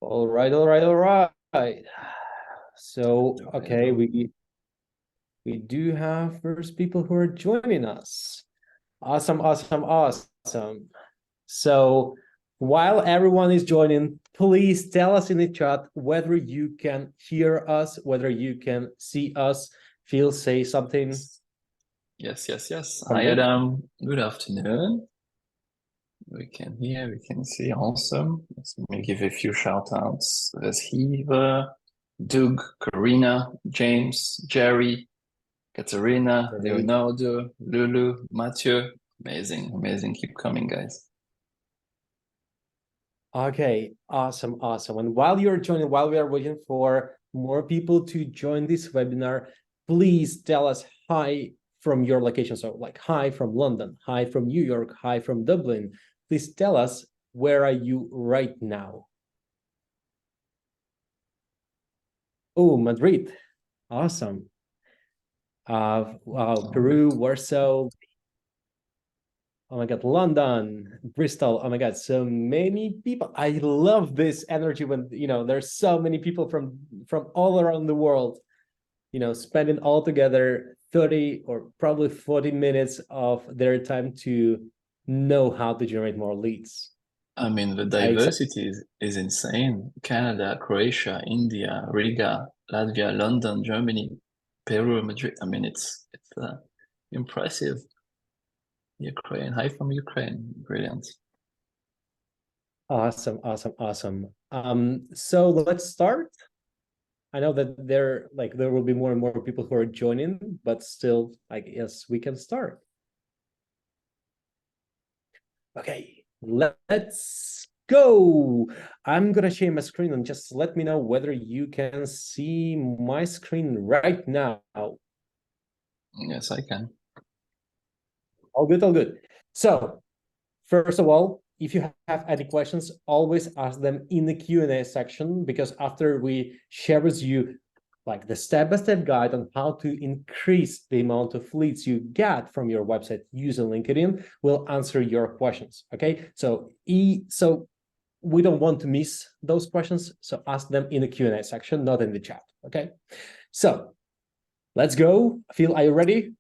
All right, all right, all right. So, okay, we do have first people who are joining us. Awesome, awesome, awesome. So, while everyone is joining, please tell us in the chat whether you can hear us, whether you can see us. Phil, say something. Yes. From Hi, good. Adam. Good afternoon. We can hear, we can see. Awesome. Let's me give a few shout outs. There's Heather, Doug, Karina, James, Jerry, Katerina, Great. Leonardo, Lulu, Mathieu. Amazing. Keep coming, guys. Okay, awesome, awesome. And while you're joining, while we are waiting for more people to join this webinar, please tell us hi from your location. So like hi from London, hi from New York, hi from Dublin. Please tell us, where are you right now? Oh, Madrid. Awesome. Wow, Peru, Warsaw. Oh my God, London, Bristol. Oh my God, so many people. I love this energy when, there's so many people from all around the world, spending all together 30 or probably 40 minutes of their time to know how to generate more leads. I mean, the I accept. diversity is insane. Canada, Croatia, India, Riga, Latvia, London, Germany, Peru, Madrid. I mean, it's impressive. Ukraine. Hi from Ukraine. Brilliant. Awesome, awesome, awesome. So let's start. I know that there will be more and more people who are joining, but still, I guess we can start. Okay, let's go. I'm gonna share my screen and just let me know whether you can see my screen right now. Yes, I can. All good, all good. So, first of all, if you have any questions, always ask them in the Q&A section, because after we share with you like the step-by-step guide on how to increase the amount of leads you get from your website using LinkedIn, we'll answer your questions. Okay, so we don't want to miss those questions, so ask them in the Q&A section, not in the chat. Okay, so let's go. Phil, are you ready?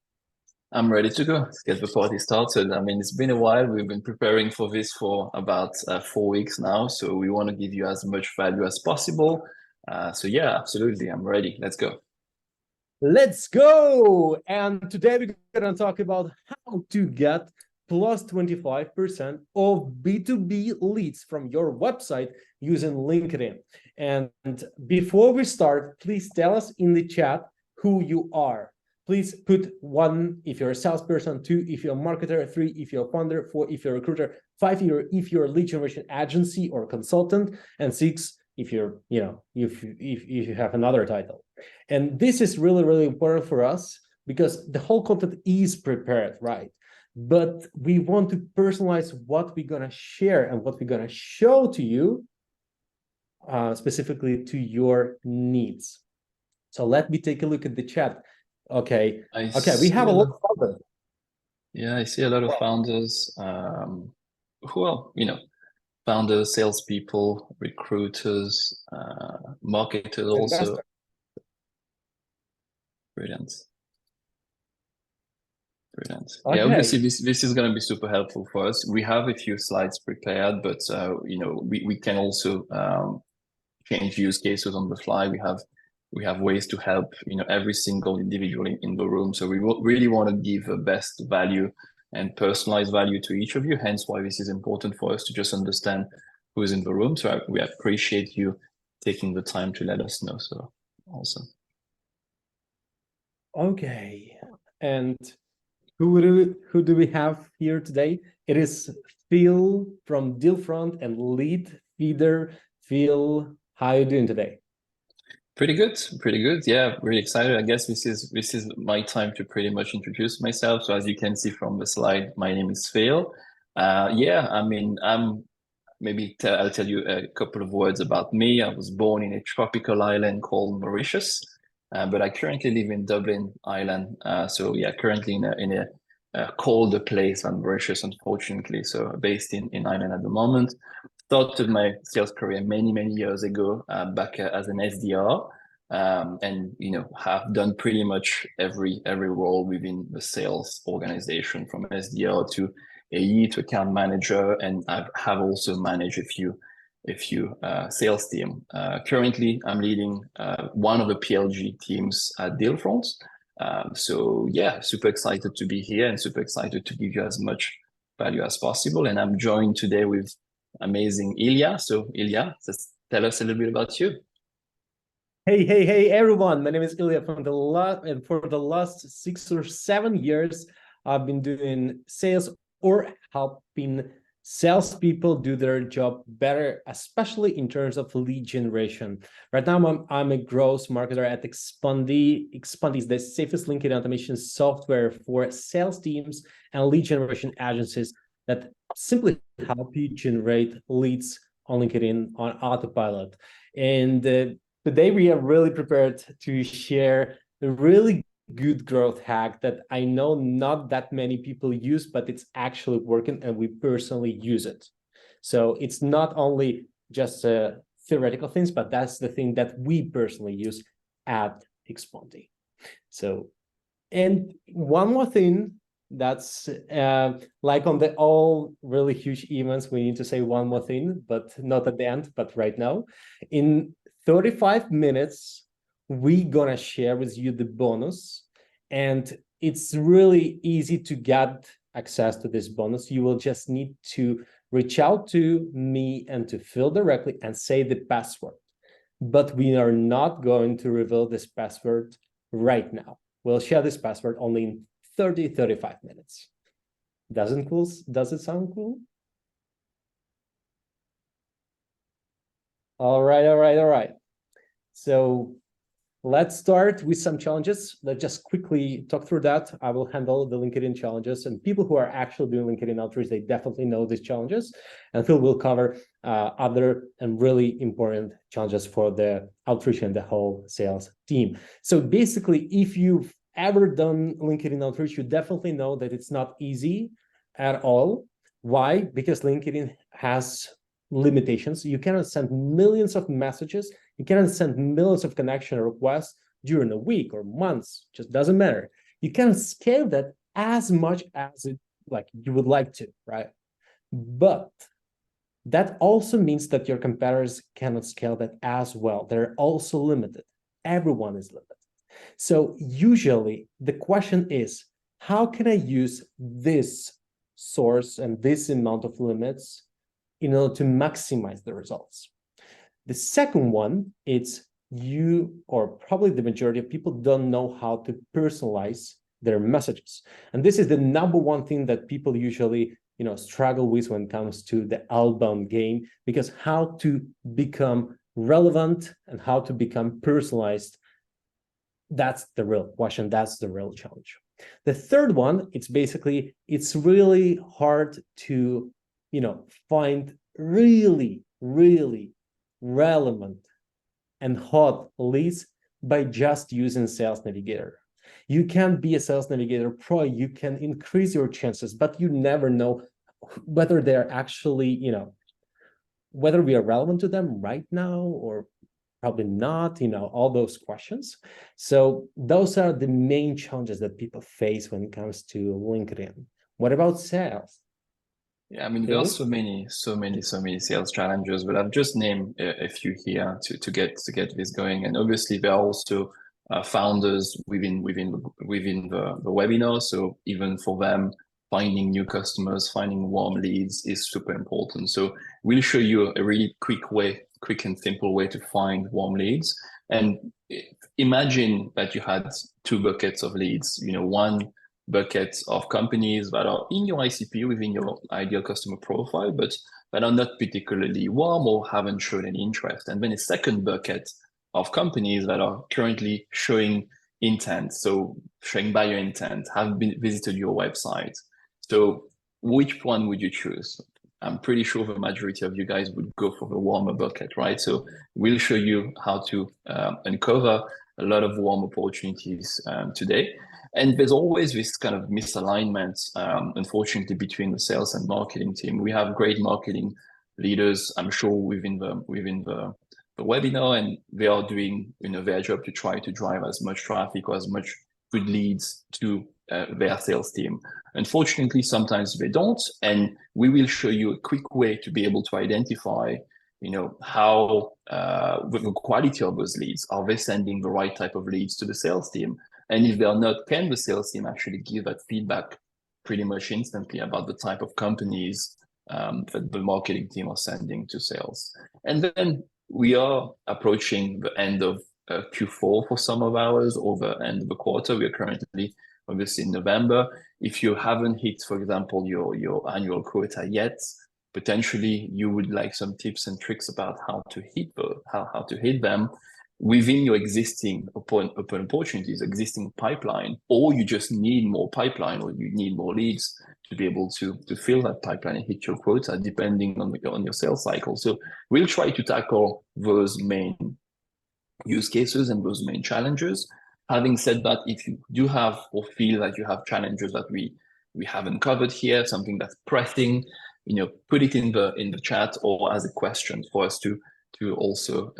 I'm ready to go. Let's get the party started. I mean, it's been a while. We've been preparing for this for about 4 weeks now. So we want to give you as much value as possible. So yeah, absolutely. I'm ready. Let's go. Let's go. And today we're going to talk about how to get plus 25% of B2B leads from your website using LinkedIn. And before we start, please tell us in the chat who you are. Please put 1 if you're a salesperson, 2 if you're a marketer, 3 if you're a founder, 4 if you're a recruiter, 5 if you're a lead generation agency or consultant, and 6 if you're, if you have another title. And this is really, really important for us because the whole content is prepared, right? But we want to personalize what we're going to share and what we're going to show to you, specifically to your needs. So let me take a look at the chat. Okay. I Okay, we see have a a lot lot. of fun. Yeah, I see a lot of founders who are, founders, salespeople, recruiters, marketers also. Investor. Brilliant. Yeah, Okay. obviously this is going to be super helpful for us. We have a few slides prepared, but we can also change use cases on the fly. We have ways to help every single individual in the room. So we really want to give the best value and personalized value to each of you. Hence why this is important for us to just understand who's in the room. So we appreciate you taking the time to let us know. So awesome. Okay. And who do we have here today? It is Phil from Dealfront and Leadfeeder. Phil, how are you doing today? Pretty good. Yeah, really excited. I guess this is my time to pretty much introduce myself. So as you can see from the slide, my name is Phil. Yeah, I mean, I'll tell you a couple of words about me. I was born in a tropical island called Mauritius, but I currently live in Dublin, Ireland. So yeah, currently in a colder place than Mauritius, unfortunately. So based in Ireland at the moment. started my sales career many years ago, back as an SDR, and have done pretty much every role within the sales organization, from SDR to AE to account manager, and I have also managed a few sales team. Currently, I'm leading one of the PLG teams at Dealfront. So yeah, super excited to be here and super excited to give you as much value as possible. And I'm joined today with amazing Ilya. So Ilya, just tell us a little bit about you. Hey, everyone. My name is Ilya and for the last 6 or 7 years, I've been doing sales or helping salespeople do their job better, especially in terms of lead generation. Right now, I'm a growth marketer at Expandi. Expandi is the safest LinkedIn automation software for sales teams and lead generation agencies that simply help you generate leads on LinkedIn on autopilot. And today we are really prepared to share a really good growth hack that I know not that many people use, but it's actually working and we personally use it. So it's not only just theoretical things, but that's the thing that we personally use at Expandi. So, and one more thing that's like on the all really huge events, we need to say one more thing, but not at the end, but right now. In 35 minutes, we're gonna share with you the bonus, and it's really easy to get access to this bonus. You will just need to reach out to me and to Phil directly and say the password. But we are not going to reveal this password right now. We'll share this password only in 35 minutes. Does it sound cool? All right. So let's start with some challenges. Let's just quickly talk through that. I will handle the LinkedIn challenges, and people who are actually doing LinkedIn outreach, they definitely know these challenges. And Phil will cover other and really important challenges for the outreach and the whole sales team. So basically, if you've ever done LinkedIn outreach, you definitely know that it's not easy at all. Why? Because LinkedIn has limitations. You cannot send millions of messages. You cannot send millions of connection requests during a week or months. Just doesn't matter. You can scale that as much as you would like to, right? But that also means that your competitors cannot scale that as well. They're also limited. Everyone is limited. So usually the question is, how can I use this source and this amount of limits in order to maximize the results? The second one, it's you, or probably the majority of people, don't know how to personalize their messages. And this is the number one thing that people usually struggle with when it comes to the outbound game, because how to become relevant and how to become personalized, that's the real question. That's the real challenge. The third one, it's really hard to find really relevant and hot leads by just using Sales Navigator. You can be a Sales Navigator pro, you can increase your chances, but you never know whether they're actually, whether we are relevant to them right now or probably not, all those questions. So those are the main challenges that people face when it comes to LinkedIn. What about sales? Yeah, I mean, there are so many sales challenges, but I've just named a few here to get this going. And obviously, there are also founders within the webinar. So even for them, finding new customers, finding warm leads is super important. So we'll show you a really quick and simple way to find warm leads. And imagine that you had 2 buckets of leads. One buckets of companies that are in your ICP within your ideal customer profile, but that are not particularly warm or haven't shown any interest. And then a second bucket of companies that are currently showing intent, so showing buyer intent, have visited your website. So which one would you choose? I'm pretty sure the majority of you guys would go for the warmer bucket, right? So we'll show you how to uncover a lot of warm opportunities today. And there's always this kind of misalignment, unfortunately, between the sales and marketing team. We have great marketing leaders, I'm sure within the webinar, and they are doing their job to try to drive as much traffic or as much good leads to their sales team. Unfortunately, sometimes they don't, and we will show you a quick way to be able to identify how with the quality of those leads, are they sending the right type of leads to the sales team? And if they're not, can the sales team actually give that feedback pretty much instantly about the type of companies that the marketing team are sending to sales? And then we are approaching the end of Q4 for some of ours, or the end of the quarter. We are currently obviously in November. If you haven't hit, for example, your annual quota yet, potentially you would like some tips and tricks about how to hit them within your existing open opportunities, existing pipeline, or you just need more pipeline, or you need more leads to be able to fill that pipeline and hit your quota, depending on your sales cycle. So we'll try to tackle those main use cases and those main challenges. Having said that, if you do have or feel that you have challenges that we haven't covered here, something that's pressing, put it in the chat or as a question for us to also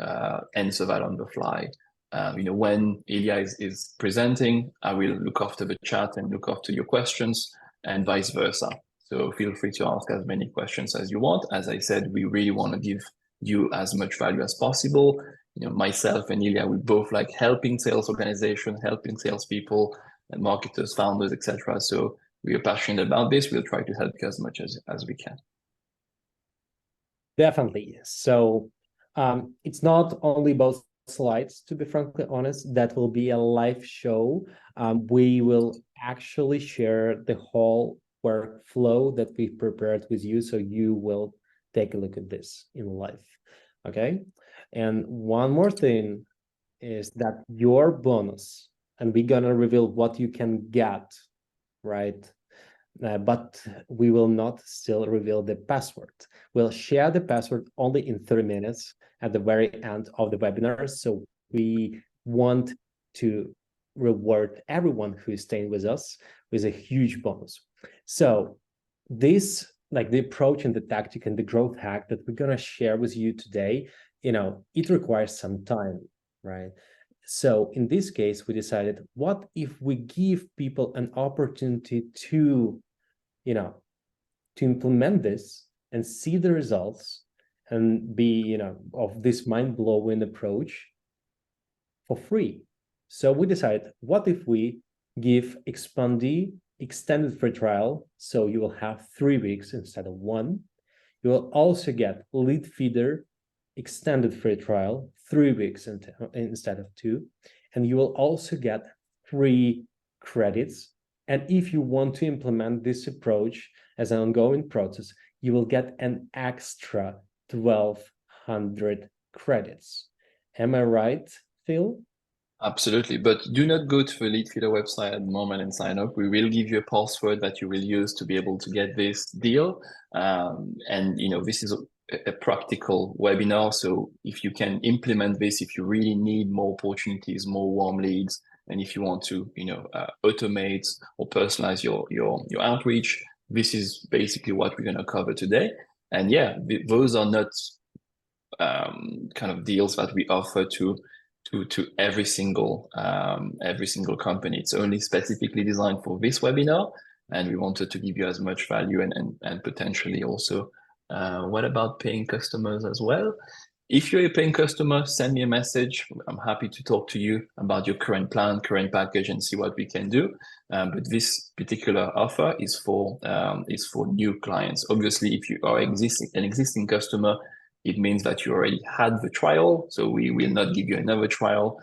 answer that on the fly. When Ilya is presenting, I will look after the chat and look after your questions, and vice versa. So feel free to ask as many questions as you want. As I said, we really want to give you as much value as possible. Myself and Ilya, we both like helping sales organizations, helping salespeople, and marketers, founders, etc. So we are passionate about this. We'll try to help you as much as we can. Definitely. So it's not only about slides, to be frankly honest. That will be a live show. We will actually share the whole workflow that we've prepared with you, so you will take a look at this in live. Okay. And one more thing is that your bonus, and we're gonna reveal what you can get, right? But we will not still reveal the password. We'll share the password only in 30 minutes at the very end of the webinar. So we want to reward everyone who is staying with us with a huge bonus. So this, like the approach and the tactic and the growth hack that we're gonna share with you today, it requires some time, right? So in this case, we decided, what if we give people an opportunity to, to implement this and see the results and be, of this mind-blowing approach for free? So we decided, what if we give Expandi extended free trial? So you will have 3 weeks instead of 1. You will also get Leadfeeder extended free trial, 3 weeks instead of 2, and you will also get free credits. And if you want to implement this approach as an ongoing process, you will get an extra 1,200 credits. Am I right, Phil? Absolutely, but do not go to the Leadfeeder website at the moment and sign up. We will give you a password that you will use to be able to get this deal. And this is a practical webinar. So if you can implement this, if you really need more opportunities, more warm leads, and if you want to, automate or personalize your outreach, this is basically what we're going to cover today. And yeah, those are not kind of deals that we offer to every single company. It's only specifically designed for this webinar, and we wanted to give you as much value and potentially also what about paying customers as well? If you're a paying customer, send me a message. I'm happy to talk to you about your current plan, current package, and see what we can do. But this particular offer is for new clients. Obviously, if you are an existing customer, it means that you already had the trial. So we will not give you another trial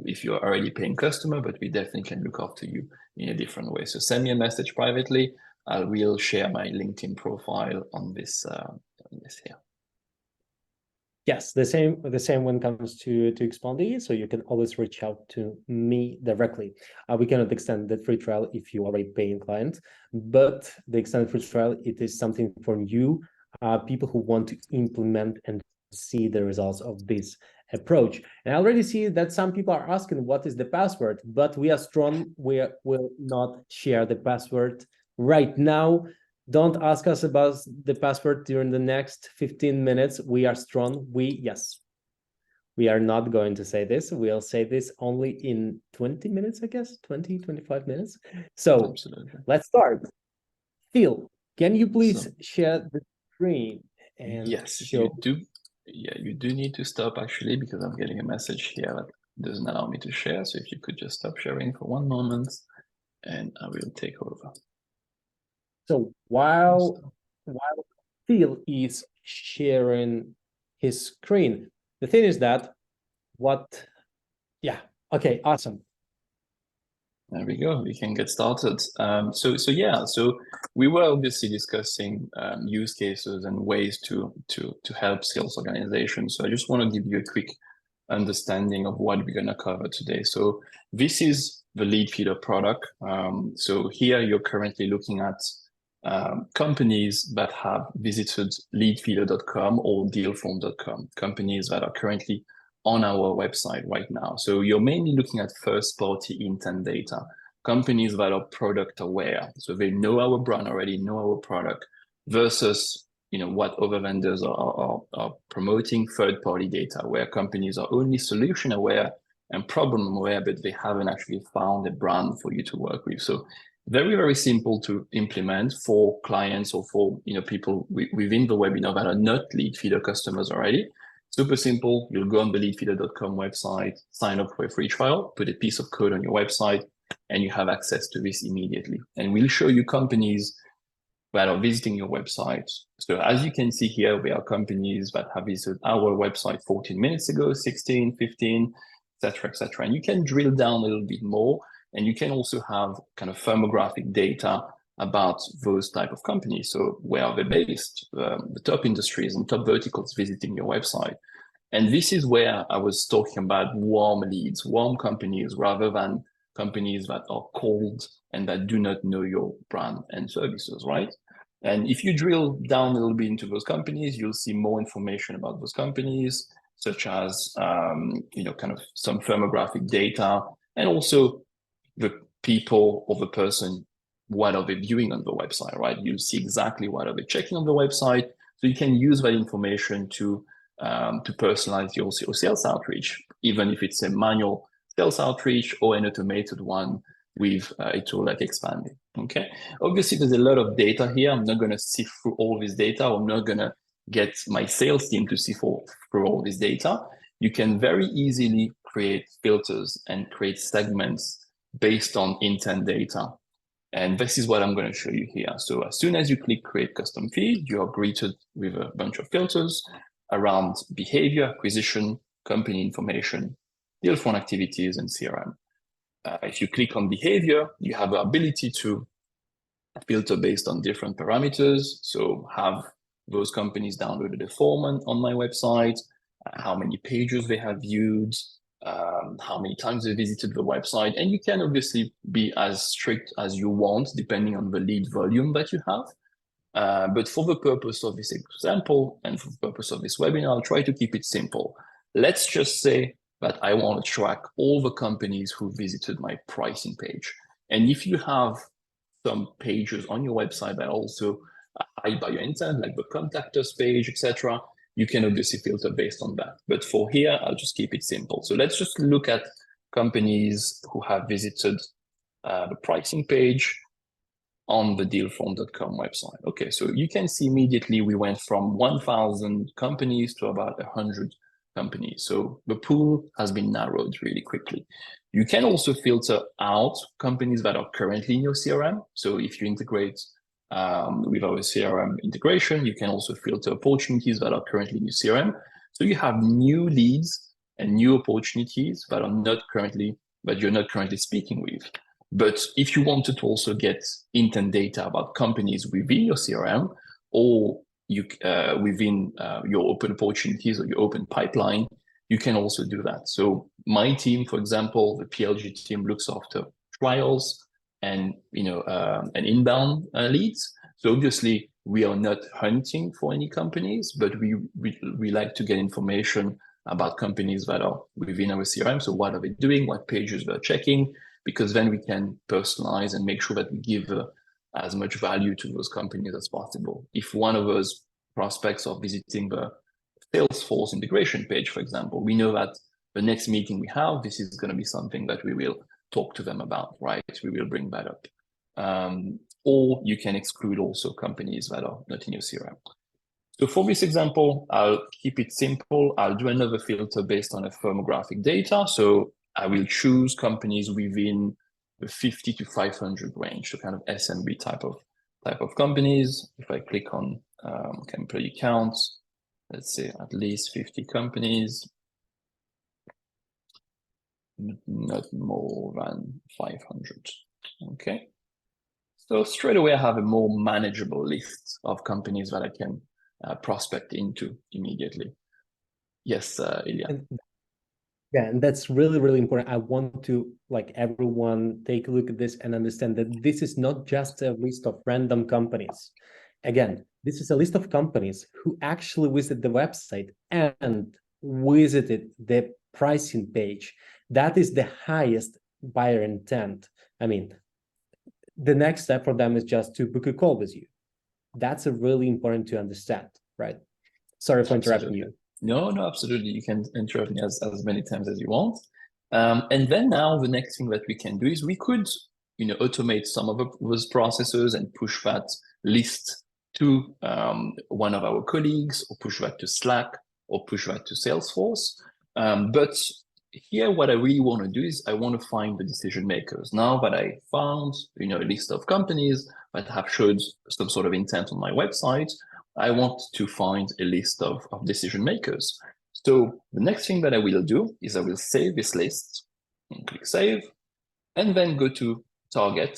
if you're already a paying customer, but we definitely can look after you in a different way. So send me a message privately. I will share my LinkedIn profile on this here. Yes, the same when it comes to Expandi. So you can always reach out to me directly. We cannot extend the free trial if you are a paying client, but the extended free trial, it is something for you, people who want to implement and see the results of this approach. And I already see that some people are asking what is the password, but we are strong. We will not share the password right now. Don't ask us about the password during the next 15 minutes. We are strong. Yes, we are not going to say this. We'll say this only in 20 minutes, I guess, 20, 25 minutes. So Absolutely. Let's start. Phil, can you please share the screen and yes, show? you do. Yeah, you do need to stop actually, because I'm getting a message here that doesn't allow me to share. So if you could just stop sharing for one moment, and I will take over. So while Phil is sharing his screen, the thing is that okay, awesome. There we go. We can get started. So we were obviously discussing use cases and ways to help sales organizations. So I just want to give you a quick understanding of what we're going to cover today. So this is the Leadfeeder product. So here you're currently looking at companies that have visited leadfeeder.com or dealform.com, companies that are currently on our website right now. So you're mainly looking at first-party intent data, companies that are product aware. So they know our brand already, know our product, versus what other vendors are promoting, third-party data, where companies are only solution aware and problem aware, but they haven't actually found a brand for you to work with. So very, very simple to implement for clients or for people within the webinar that are not Leadfeeder customers already. Super simple. You'll go on the leadfeeder.com website, sign up for a free trial, put a piece of code on your website, and you have access to this immediately. And we'll show you companies that are visiting your website. So as you can see here, there are companies that have visited our website 14 minutes ago, 16, 15, etc., etc. And you can drill down a little bit more, and you can also have kind of firmographic data about those type of companies. So where are they based, the top industries and top verticals visiting your website. And this is where I was talking about warm leads, warm companies, rather than companies that are cold and that do not know your brand and services, right? And if you drill down a little bit into those companies, you'll see more information about those companies, such as, kind of some firmographic data, and also the people or the person, what are they viewing on the website, right? You see exactly what are they checking on the website. So you can use that information to personalize your sales outreach, even if it's a manual sales outreach or an automated one with a tool like Expandi. Okay. Obviously, there's a lot of data here. I'm not going to sift through all this data. I'm not going to get my sales team to sift through all this data. You can very easily create filters and create segments based on intent data. And this is what I'm going to show you here. So as soon as you click create custom feed, you are greeted with a bunch of filters around behavior, acquisition, company information, deal phone activities, and CRM. If you click on behavior, you have the ability to filter based on different parameters. So have those companies downloaded a form on my website, how many pages they have viewed, how many times they visited the website. And you can obviously be as strict as you want, depending on the lead volume that you have. But for the purpose of this example and for the purpose of this webinar, I'll try to keep it simple. Let's just say that I want to track all the companies who visited my pricing page. And if you have some pages on your website that also hide by your intent, like the contact us page, etc., you can obviously filter based on that. But for here, I'll just keep it simple. So let's just look at companies who have visited the pricing page on the dealform.com website. Okay, so you can see immediately we went from 1,000 companies to about 100 companies. So the pool has been narrowed really quickly. You can also filter out companies that are currently in your CRM. So if you integrate with our CRM integration, you can also filter opportunities that are currently in your CRM. So you have new leads and new opportunities that you're not currently speaking with. But if you wanted to also get intent data about companies within your CRM or within your open opportunities or your open pipeline, you can also do that. So my team, for example, the PLG team looks after trials and inbound leads. So obviously we are not hunting for any companies, but we like to get information about companies that are within our CRM. So what are they doing? What pages they're checking? Because then we can personalize and make sure that we give as much value to those companies as possible. If one of those prospects are visiting the Salesforce integration page, for example, we know that the next meeting we have, this is going to be something that we will talk to them about, right? We will bring that up. Or you can exclude also companies that are not in your CRM. So for this example, I'll keep it simple. I'll do another filter based on a firmographic data. So I will choose companies within the 50 to 500 range, so kind of SMB type of companies. If I click on employee counts, let's say at least 50 companies, not more than 500. Okay. So straight away, I have a more manageable list of companies that I can prospect into immediately. Yes, Ilya. Yeah, and that's really, really important. I want to, like, everyone take a look at this and understand that this is not just a list of random companies. Again, this is a list of companies who actually visit the website and visited the pricing page. That is the highest buyer intent. I mean, the next step for them is just to book a call with you. That's a really important to understand, right? Sorry for interrupting you. No, absolutely. You can interrupt me as many times as you want. And then now the next thing that we can do is we could, automate some of those processes and push that list to one of our colleagues, or push that to Slack, or push that to Salesforce. But here, what I really want to do is I want to find the decision makers. Now that I found, a list of companies that have showed some sort of intent on my website, I want to find a list of decision makers. So the next thing that I will do is I will save this list and click save, and then go to Target.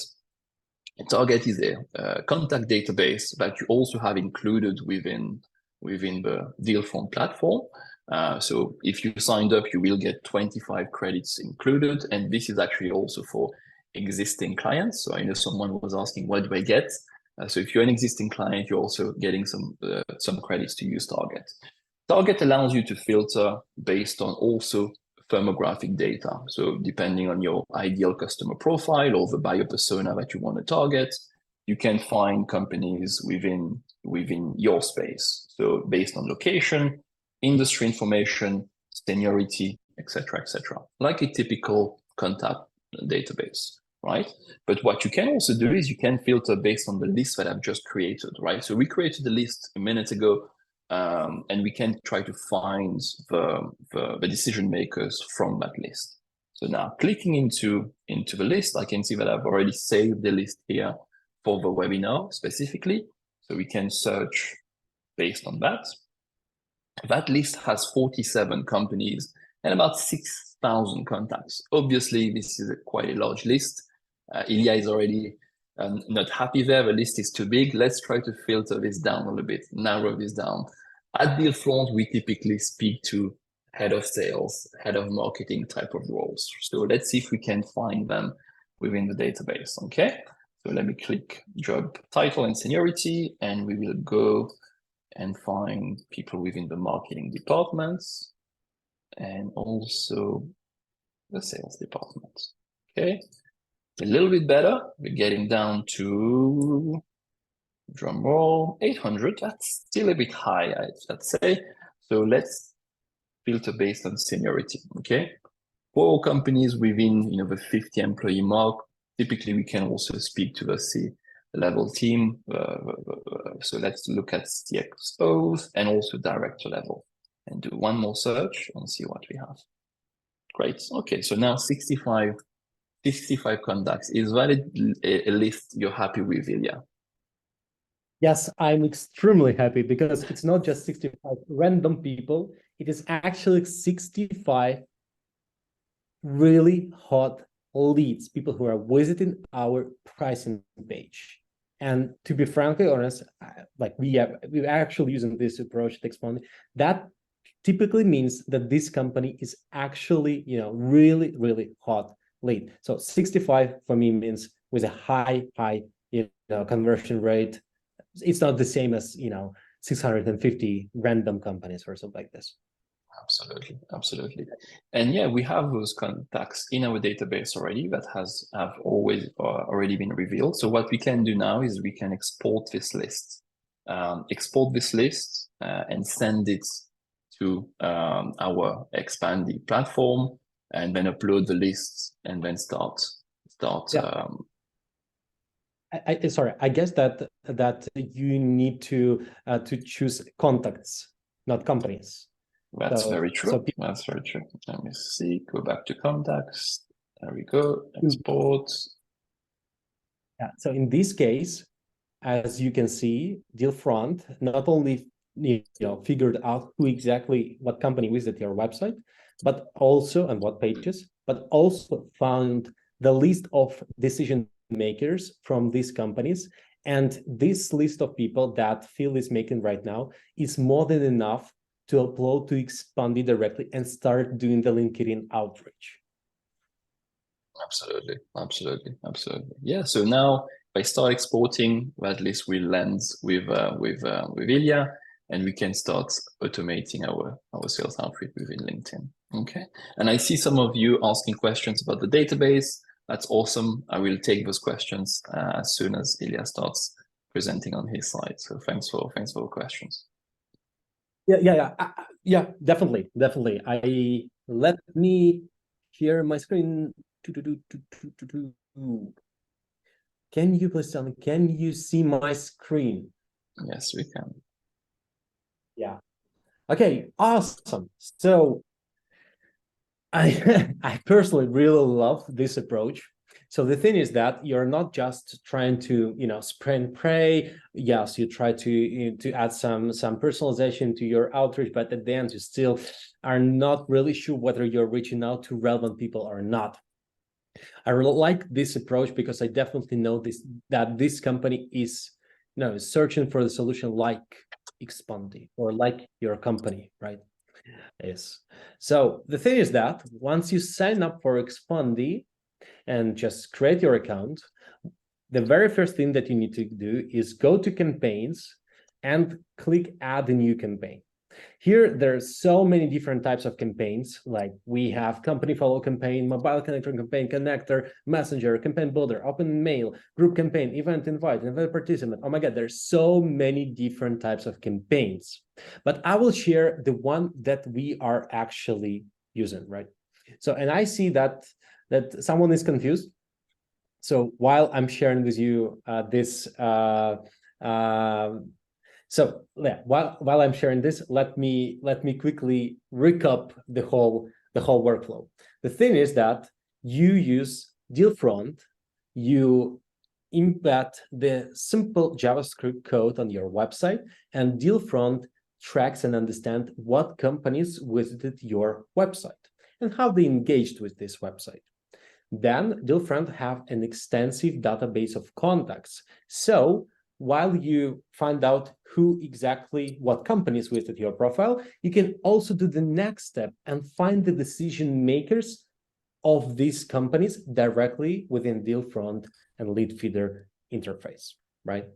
And Target is a contact database that you also have included within the Dealfront platform. So if you signed up, you will get 25 credits included. And this is actually also for existing clients. So I know someone was asking, what do I get? So if you're an existing client, you're also getting some credits to use Target. Target allows you to filter based on also firmographic data. So depending on your ideal customer profile or the buyer persona that you want to target, you can find companies within your space. So based on location, industry information, seniority, etc., like a typical contact database, right? But what you can also do is you can filter based on the list that I've just created, right? So we created the list a minute ago, and we can try to find the decision makers from that list. So now clicking into the list, I can see that I've already saved the list here for the webinar specifically. So we can search based on that. That list has 47 companies and about 6,000 contacts. Obviously, this is quite a large list. Ilya is already not happy there. The list is too big. Let's try to filter this down a little bit, narrow this down. At Dealfront, we typically speak to head of sales, head of marketing type of roles. So let's see if we can find them within the database, okay? So let me click job title and seniority, and we will go and find people within the marketing departments and also the sales department, okay? A little bit better, we're getting down to, drum roll, 800. That's still a bit high, I'd say. So let's filter based on seniority, okay? For companies within the 50 employee mark, typically we can also speak to the C-level team. So let's look at CXOs and also director level and do one more search and see what we have. Great. Okay, so now 65 contacts. Is that a list you're happy with, Ilya? Yes, I'm extremely happy because it's not just 65 random people. It is actually 65 really hot leads, people who are visiting our pricing page. And to be frankly honest, like we're actually using this approach at Expandi. That typically means that this company is actually, really, really hot lead. So 65 for me means with a high, conversion rate. It's not the same as, 650 random companies or something like this. Absolutely, absolutely. And yeah, we have those contacts in our database already that have always already been revealed. So what we can do now is we can export this list, and send it to our Expandi platform, and then upload the list, and then start. Yeah. Sorry, I guess that you need to choose contacts, not companies. That's very true. People, That's very true. Let me see. Go back to contacts. There we go. Export. yeah. So in this case, as you can see, Dealfront not only figured out who exactly what company visited your website, but also and what pages, but also found the list of decision makers from these companies. And this list of people that Phil is making right now is more than enough to upload to Expandi directly and start doing the LinkedIn outreach. Absolutely, absolutely, absolutely. Yeah. So now if I start exporting, well, at least we land with Ilya, and we can start automating our sales outreach within LinkedIn. Okay. And I see some of you asking questions about the database. That's awesome. I will take those questions as soon as Ilya starts presenting on his side. So thanks for the questions. Yeah, definitely. Let me share my screen. Can you please tell me, can you see my screen? Yes, we can. Yeah. Okay, awesome. So I personally really love this approach. So the thing is that you're not just trying to, spray and pray. Yes, you try to add some personalization to your outreach, but at the end you still are not really sure whether you're reaching out to relevant people or not. I really like this approach because I definitely know that this company is, searching for the solution like Expandi or like your company, right? Yes. So the thing is that once you sign up for Expandi and just create your account, the very first thing that you need to do is go to campaigns and click add a new campaign. Here, there's so many different types of campaigns. Like we have company follow campaign, mobile connector campaign, connector, messenger, campaign builder, open mail, group campaign, event invite, event participant. Oh my God, there's so many different types of campaigns. But I will share the one that we are actually using, right? So, and I see that someone is confused. So while I'm sharing with you so yeah, while I'm sharing this, let me quickly recap the whole workflow. The thing is that you use Dealfront, you embed the simple JavaScript code on your website, and Dealfront tracks and understands what companies visited your website and how they engaged with this website. Then Dealfront have an extensive database of contacts. So while you find out what companies visited your profile, you can also do the next step and find the decision makers of these companies directly within Dealfront and Leadfeeder interface, right?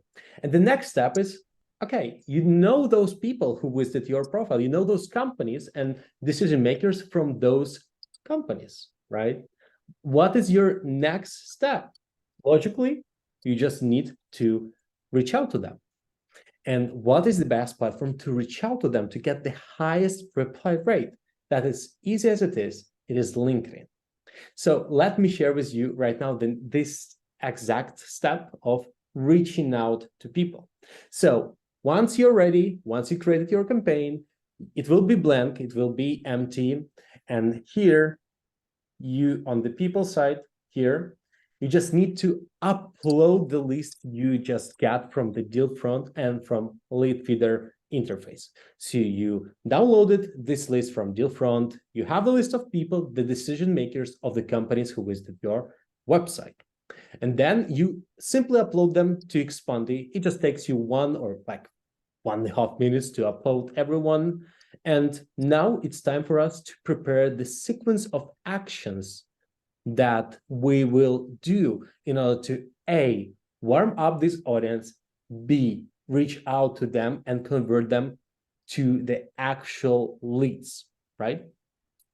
And the next step is, okay, you know those people who visited your profile, you know those companies and decision makers from those companies, right? What is your next step? Logically, you just need to reach out to them. And what is the best platform to reach out to them to get the highest reply rate? That is easy as it is LinkedIn. So let me share with you right now this exact step of reaching out to people. So once you're ready, once you created your campaign, it will be blank, it will be empty. And here, you on the people side here, you just need to upload the list you just got from the Dealfront and from Leadfeeder interface. So you downloaded this list from Dealfront, you have the list of people, the decision makers of the companies who visited your website. And then you simply upload them to Expandi. It just takes you 1.5 minutes to upload everyone. And now it's time for us to prepare the sequence of actions that we will do in order to A, warm up this audience, B, reach out to them and convert them to the actual leads. right?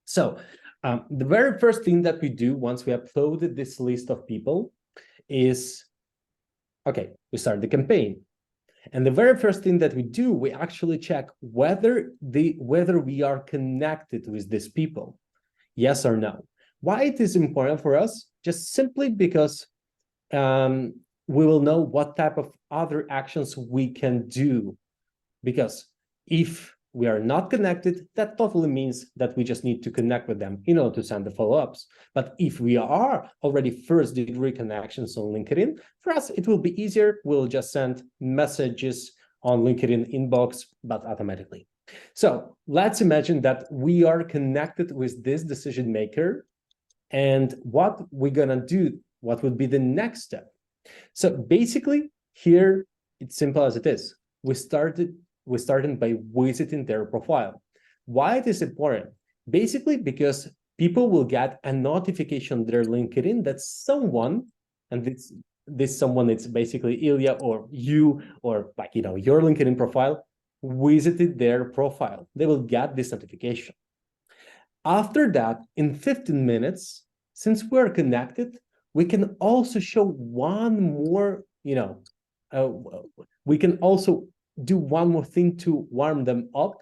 So the very first thing that we do once we uploaded this list of people is, okay, we start the campaign. And the very first thing that we do, we actually check whether we are connected with these people, yes or no. Why it is important for us? Just simply because we will know what type of other actions we can do. Because if we are not connected, that totally means that we just need to connect with them in order to send the follow-ups. But if we are already first-degree connections on LinkedIn, for us, it will be easier. We'll just send messages on LinkedIn inbox, but automatically. So let's imagine that we are connected with this decision maker, and what we're gonna do, what would be the next step? So basically, here, it's simple as it is. We started by visiting their profile. Why it is important? Basically, because people will get a notification on their LinkedIn that someone, and this someone, it's basically Ilya or you, or like, your LinkedIn profile, visited their profile. They will get this notification. After that, in 15 minutes, since we're connected, we can also show one more, we can also do one more thing to warm them up.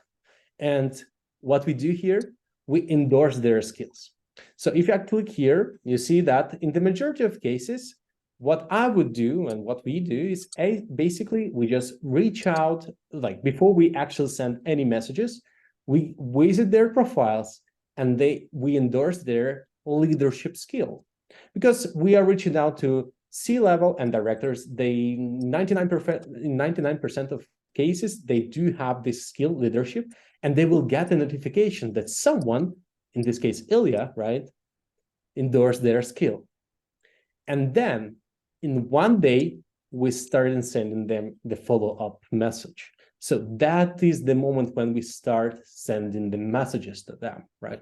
And what we do here, we endorse their skills. So if I click here, you see that in the majority of cases, what I would do and what we do is basically we just reach out, like before we actually send any messages, we visit their profiles and we endorse their leadership skill. Because we are reaching out to C-level and directors, they 99% of cases, they do have this skill leadership, and they will get a notification that someone, in this case, Ilya, right, endorsed their skill. And then in one day, we started sending them the follow-up message. So that is the moment when we start sending the messages to them, right?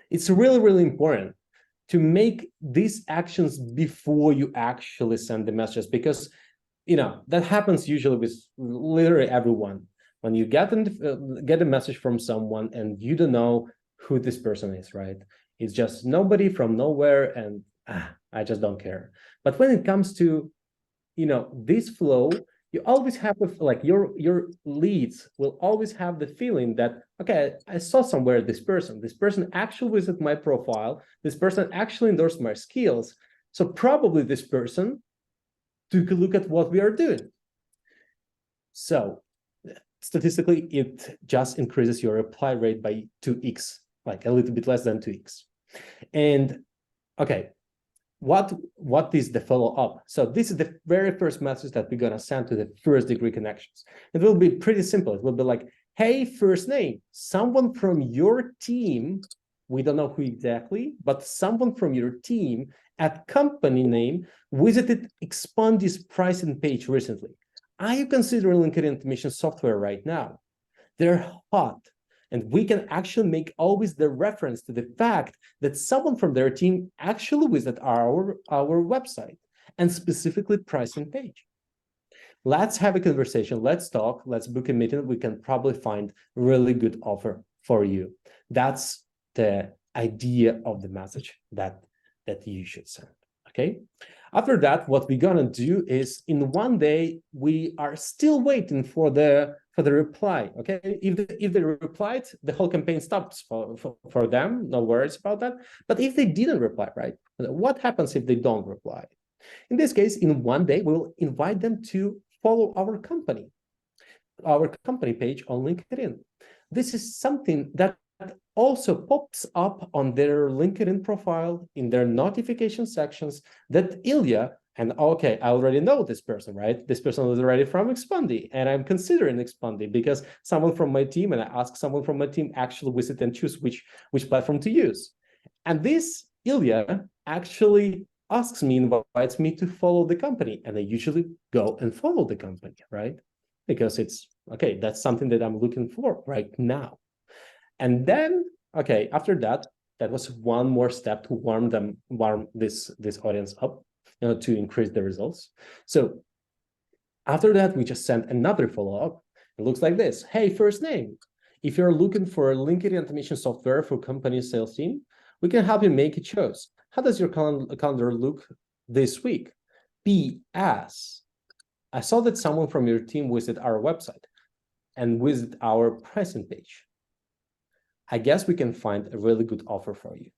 It's really, really important to make these actions before you actually send the messages, because that happens usually with literally everyone. When you get a message from someone and you don't know who this person is, right? It's just nobody from nowhere, and I just don't care. But when it comes to this flow, you always have like your leads will always have the feeling that, okay, I saw somewhere this person actually visited my profile, this person actually endorsed my skills, so probably this person took a look at what we are doing. So statistically, it just increases your reply rate by 2x, like a little bit less than 2x. And okay, what is the follow-up? So this is the very first message that we're gonna send to the first-degree connections. It will be pretty simple. It will be like, hey, first name, someone from your team, we don't know who exactly, but someone from your team at company name visited Expandi's pricing page recently. Are you considering LinkedIn automation software right now? They're hot. And we can actually make always the reference to the fact that someone from their team actually visited our website, and specifically pricing page. Let's have a conversation. Let's talk. Let's book a meeting. We can probably find a really good offer for you. That's the idea of the message that you should send. Okay. After that, what we're gonna do is in one day we are still waiting for the reply. Okay, if they replied, the whole campaign stops for them. No worries about that. But if they didn't reply, right? What happens if they don't reply? In this case, in one day, we will invite them to follow our company page on LinkedIn. This is something that also pops up on their LinkedIn profile in their notification sections that Ilya, and okay, I already know this person, right? This person is already from Expandi, and I'm considering Expandi because someone from my team, and I ask someone from my team actually visit and choose which platform to use. And this Ilya actually asks me, invites me to follow the company, and I usually go and follow the company, right? Because it's, okay, that's something that I'm looking for right now. And then, okay, after that, that was one more step to warm this audience up, to increase the results. So after that, we just sent another follow-up. It looks like this. Hey, first name, if you're looking for a LinkedIn automation software for company sales team, we can help you make a choice. How does your calendar look this week? P.S. I saw that someone from your team visited our website and visit our pricing page. I guess we can find a really good offer for you.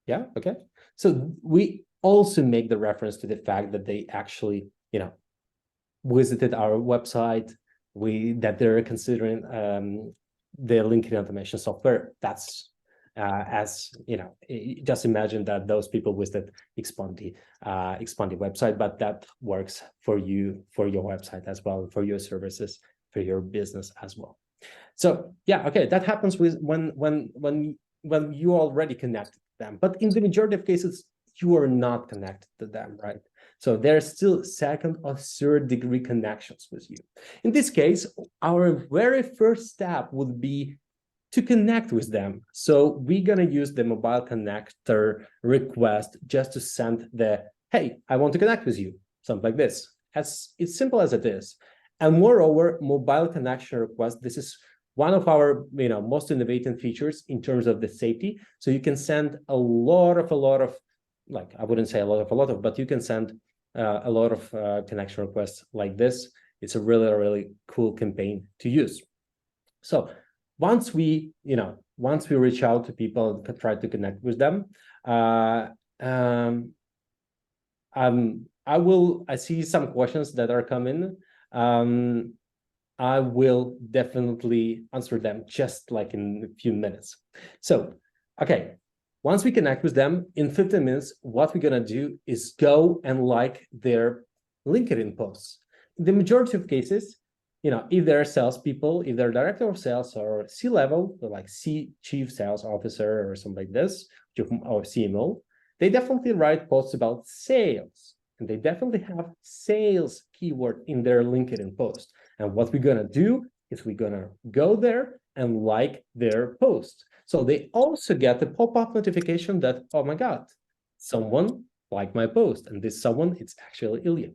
Yeah, okay. So we also make the reference to the fact that they actually, visited our website, that they're considering the LinkedIn automation software. That's just imagine that those people visited Expandi website, but that works for you, for your website as well, for your services, for your business as well. So yeah, okay, that happens with when you already connect them, but in the majority of cases, you are not connected to them, right? So there's still second or third degree connections with you. In this case, our very first step would be to connect with them. So we're gonna use the mobile connector request just to send the, hey, I want to connect with you, something like this. As it's simple as it is. And moreover, mobile connection request, this is one of our most innovative features in terms of the safety. So you can send a lot of, like, I wouldn't say a lot of, but you can send a lot of connection requests like this. It's a really, really cool campaign to use. So once we reach out to people and try to connect with them, I see some questions that are coming. I will definitely answer them just like in a few minutes. So, okay, once we connect with them in 15 minutes, what we're gonna do is go and like their LinkedIn posts. In the majority of cases, if they're salespeople, if they're director of sales or C-level, like chief sales officer or something like this, or CMO, they definitely write posts about sales. And they definitely have sales keyword in their LinkedIn post. And what we're gonna do is we're gonna go there and like their post. So they also get the pop-up notification that, oh my God, someone liked my post. And this someone, it's actually Ilya.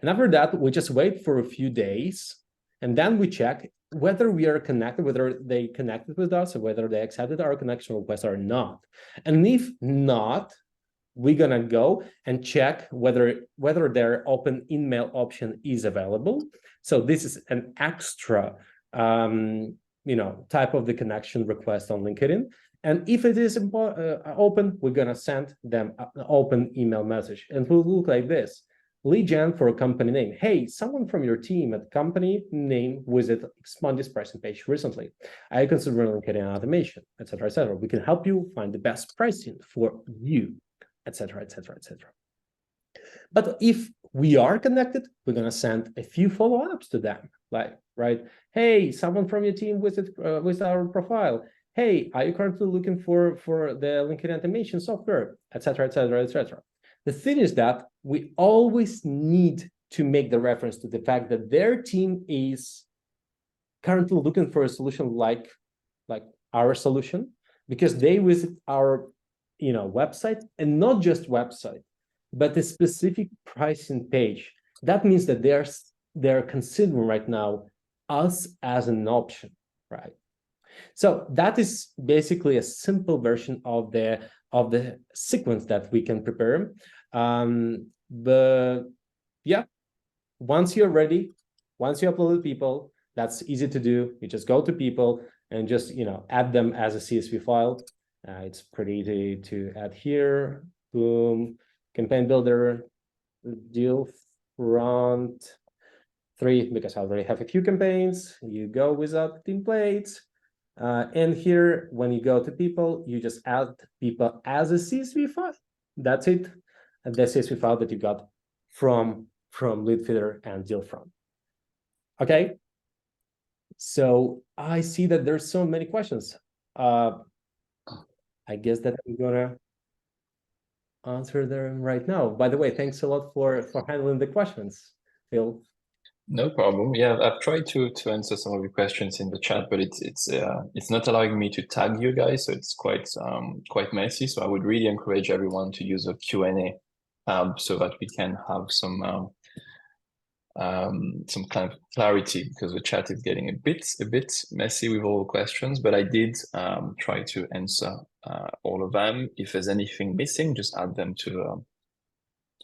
And after that, we just wait for a few days. And then we check whether we are connected, whether they connected with us, or whether they accepted our connection request or not. And if not, we're gonna go and check whether their open email option is available. So this is an extra type of the connection request on LinkedIn. And if it is open, we're gonna send them an open email message, and it will look like this. Lead gen for a company name. Hey, someone from your team at company name visit Expandi's pricing page recently. I consider LinkedIn automation, etc., etc. We can help you find the best pricing for you, etc., etc., etc. But if we are connected, we're gonna send a few follow-ups to them, like, right? Hey, someone from your team visit our profile. Hey, are you currently looking for the LinkedIn automation software, etc., etc., etc. The thing is that we always need to make the reference to the fact that their team is currently looking for a solution like our solution, because they visit our website, and not just website, but a specific pricing page. That means that they're considering right now us as an option, right? So that is basically a simple version of the sequence that we can prepare. But yeah, once you're ready, once you upload people, that's easy to do. You just go to people and just add them as a CSV file. It's pretty easy to add here. Boom, campaign builder, deal front 3, because I already have a few campaigns. You go without templates. And here, when you go to people, you just add people as a CSV file. That's it. And the CSV file that you got from Leadfeeder and Dealfront. Okay. So I see that there's so many questions. I guess that I'm gonna answer them right now. By the way, thanks a lot for handling the questions, Phil. No problem. Yeah, I've tried to answer some of your questions in the chat, but it's not allowing me to tag you guys, so it's quite messy. So I would really encourage everyone to use a Q&A so that we can have some some kind of clarity, because the chat is getting a bit messy with all the questions, but I did try to answer all of them. If there's anything missing, just add them to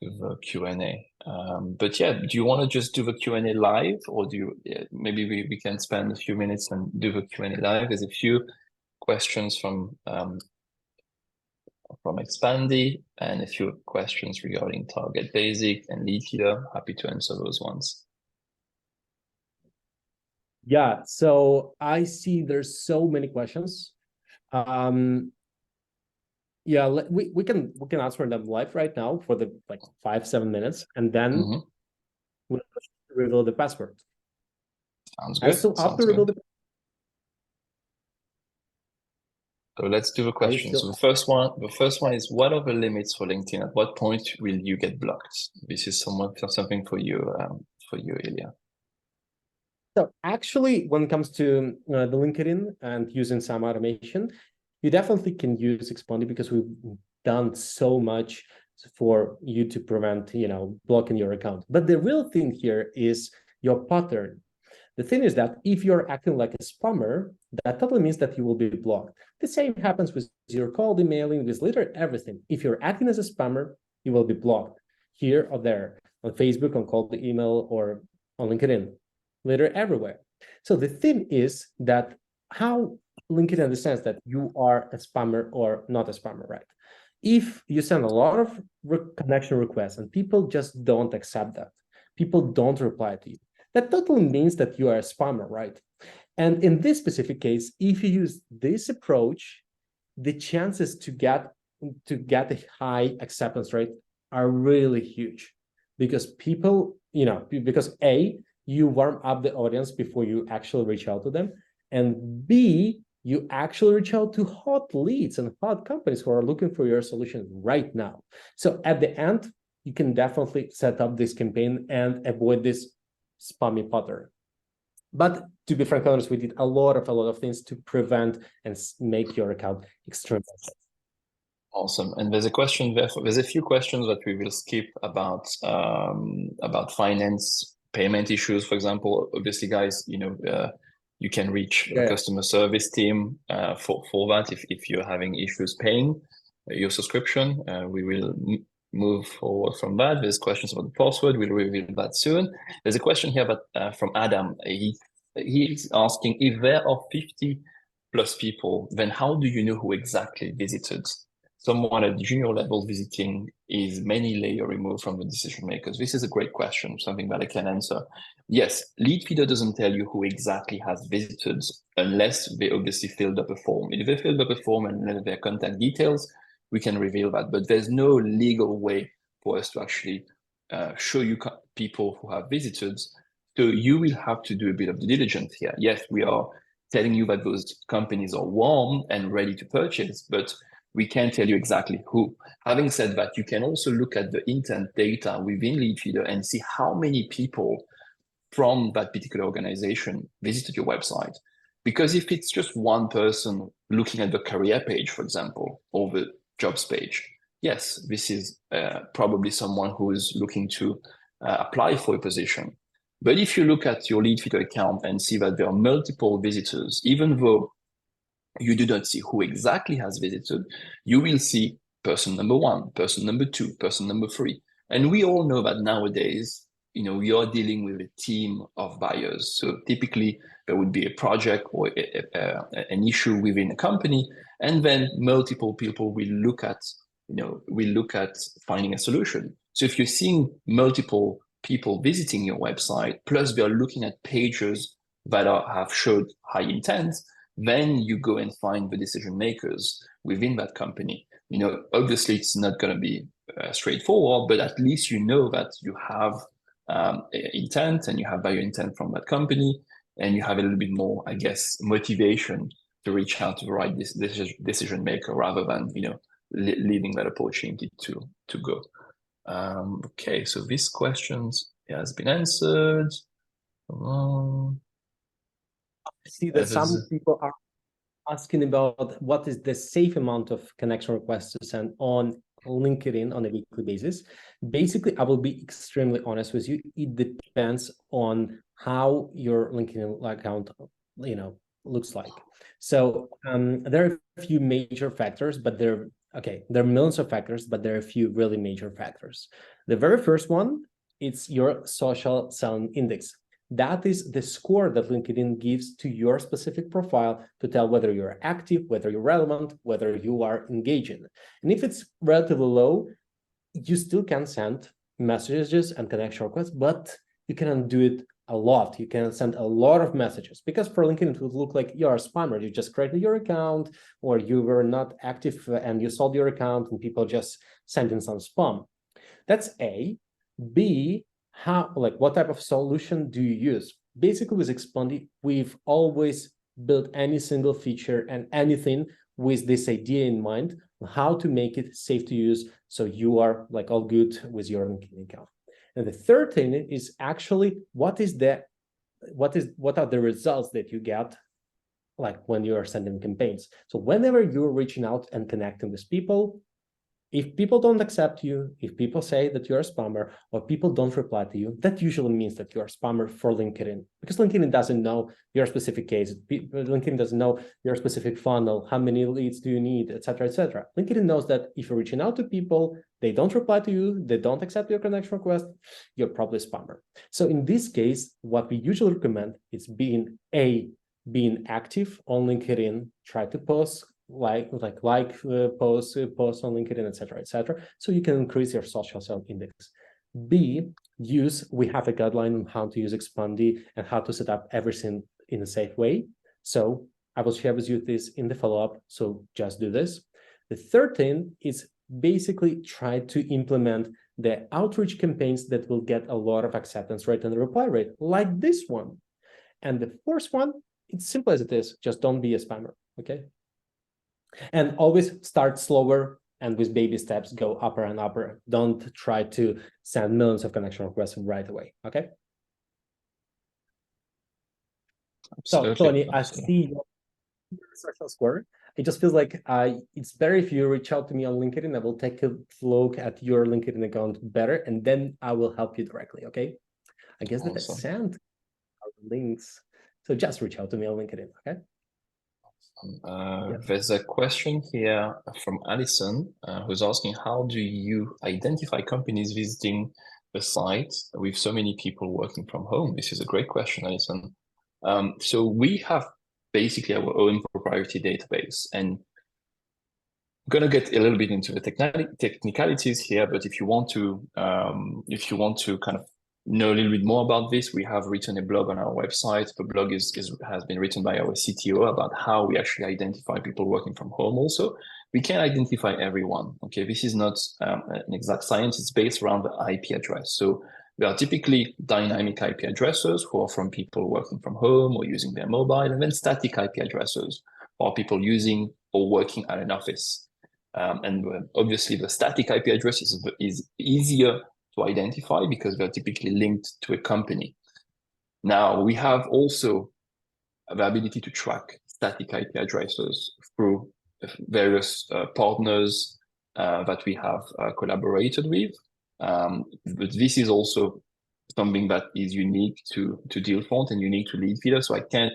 the Q&A. But yeah, do you want to just do the Q&A live, or do you maybe we can spend a few minutes and do the Q&A live? There's a few questions from Expandi and a few questions regarding Target Basic and Leadfeeder. Happy to answer those ones. Yeah, so I see there's so many questions. Yeah, we can answer them live right now for the like 5-7 minutes, and then we'll reveal the password. Sounds good. Also, after reveal the. So let's do the questions. So the first one is, what are the limits for LinkedIn? At what point will you get blocked? This is something for you, Ilya. So actually, when it comes to the LinkedIn and using some automation, you definitely can use Expandi, because we've done so much for you to prevent, blocking your account. But the real thing here is your pattern. The thing is that if you're acting like a spammer, that totally means that you will be blocked. The same happens with your cold emailing, with literally everything. If you're acting as a spammer, you will be blocked here or there, on Facebook, on cold email, or on LinkedIn, literally everywhere. So the thing is that how LinkedIn understands that you are a spammer or not a spammer, right? If you send a lot of connection requests and people just don't accept that, people don't reply to you, that totally means that you are a spammer, right? And in this specific case, if you use this approach, the chances to get a high acceptance rate are really huge, because people, because A, you warm up the audience before you actually reach out to them, and B, you actually reach out to hot leads and hot companies who are looking for your solution right now. So at the end, you can definitely set up this campaign and avoid this spammy pattern. But to be frank honest, we did a lot of things to prevent and make your account extremely safe. Awesome. And there's a few questions that we will skip about finance, payment issues, for example. Obviously, guys, you can reach the customer service team for that if you're having issues paying your subscription. We will move forward from that. There's questions about the password. We'll reveal that soon. There's a question here from Adam. He's asking, if there are 50 plus people, then how do you know who exactly visited? Someone at junior level visiting is many layers removed from the decision makers. This is a great question, something that I can answer. Yes, Leadfeeder doesn't tell you who exactly has visited unless they obviously filled up a form. If they filled up a form and left their contact details, we can reveal that. But there's no legal way for us to actually show you people who have visited. So you will have to do a bit of due diligence here. Yes, we are telling you that those companies are warm and ready to purchase, but we can't tell you exactly who. Having said that, you can also look at the intent data within Leadfeeder and see how many people from that particular organization visited your website. Because if it's just one person looking at the career page, for example, or the jobs page, yes, this is probably someone who is looking to apply for a position. But if you look at your Leadfeeder account and see that there are multiple visitors, even though you do not see who exactly has visited, you will see person number 1, person number 2, person number 3. And we all know that nowadays, we are dealing with a team of buyers. So typically there would be a project or an issue within a company, and then multiple people will look at finding a solution. So if you're seeing multiple people visiting your website, plus they're looking at pages that have showed high intent, then you go and find the decision makers within that company. Obviously it's not going to be straightforward, but at least you know that you have intent and you have buyer intent from that company, and you have a little bit more, I guess, motivation to reach out to the right decision maker rather than leaving that opportunity to go. Okay, so this questions has been answered. I see that some people are asking about what is the safe amount of connection requests to send on LinkedIn on a weekly basis? Basically, I will be extremely honest with you. It depends on how your LinkedIn account, looks like. So there are a few major factors, but there are millions of factors, but there are a few really major factors. The very first one, it's your social selling index. That is the score that LinkedIn gives to your specific profile to tell whether you're active, whether you're relevant, whether you are engaging. And if it's relatively low, you still can send messages and connection requests, but you cannot do it a lot. You can send a lot of messages, because for LinkedIn, it would look like you're a spammer. You just created your account, or you were not active and you sold your account and people just sent in some spam. That's A. B, what type of solution do you use? Basically, with Expandi, we've always built any single feature and anything with this idea in mind, how to make it safe to use, so you are like all good with your LinkedIn account. And the third thing is actually what are the results that you get, like when you are sending campaigns. So whenever you're reaching out and connecting with people, if people don't accept you, if people say that you're a spammer, or people don't reply to you, that usually means that you're a spammer for LinkedIn, because LinkedIn doesn't know your specific case. LinkedIn doesn't know your specific funnel, how many leads do you need, etc., etc. LinkedIn knows that if you're reaching out to people, they don't reply to you, they don't accept your connection request, you're probably a spammer. So in this case, what we usually recommend is being active on LinkedIn, try to post posts on LinkedIn, etc., so you can increase your social selling index. B, we have a guideline on how to use Expandi and how to set up everything in a safe way. So I will share with you this in the follow-up, so just do this. The third thing is basically try to implement the outreach campaigns that will get a lot of acceptance rate and reply rate, like this one. And the fourth one, it's simple as it is, just don't be a spammer, okay? And always start slower and with baby steps go upper and upper. Don't try to send millions of connection requests right away, okay? Absolutely. So Tony, I see your social score. It just feels like it's better if you reach out to me on LinkedIn. I will take a look at your LinkedIn account better, and then I will help you directly, okay? I guess that I sent our links. So just reach out to me on LinkedIn, okay? There's a question here from Alison, who's asking, how do you identify companies visiting the site with so many people working from home? This is a great question, Alison. So we have basically our own proprietary database, and I'm going to get a little bit into the technicalities here, but if you want to kind of know a little bit more about this, we have written a blog on our website. The blog has been written by our CTO about how we actually identify people working from home. Also, we can identify everyone. Okay, this is not an exact science. It's based around the IP address. So there are typically dynamic IP addresses who are from people working from home or using their mobile, and then static IP addresses are people using or working at an office. And obviously, the static IP address is easier to identify because they're typically linked to a company. Now, we have also the ability to track static IP addresses through various partners that we have collaborated with. But this is also something that is unique to Dealfront and unique to Leadfeeder. So I can't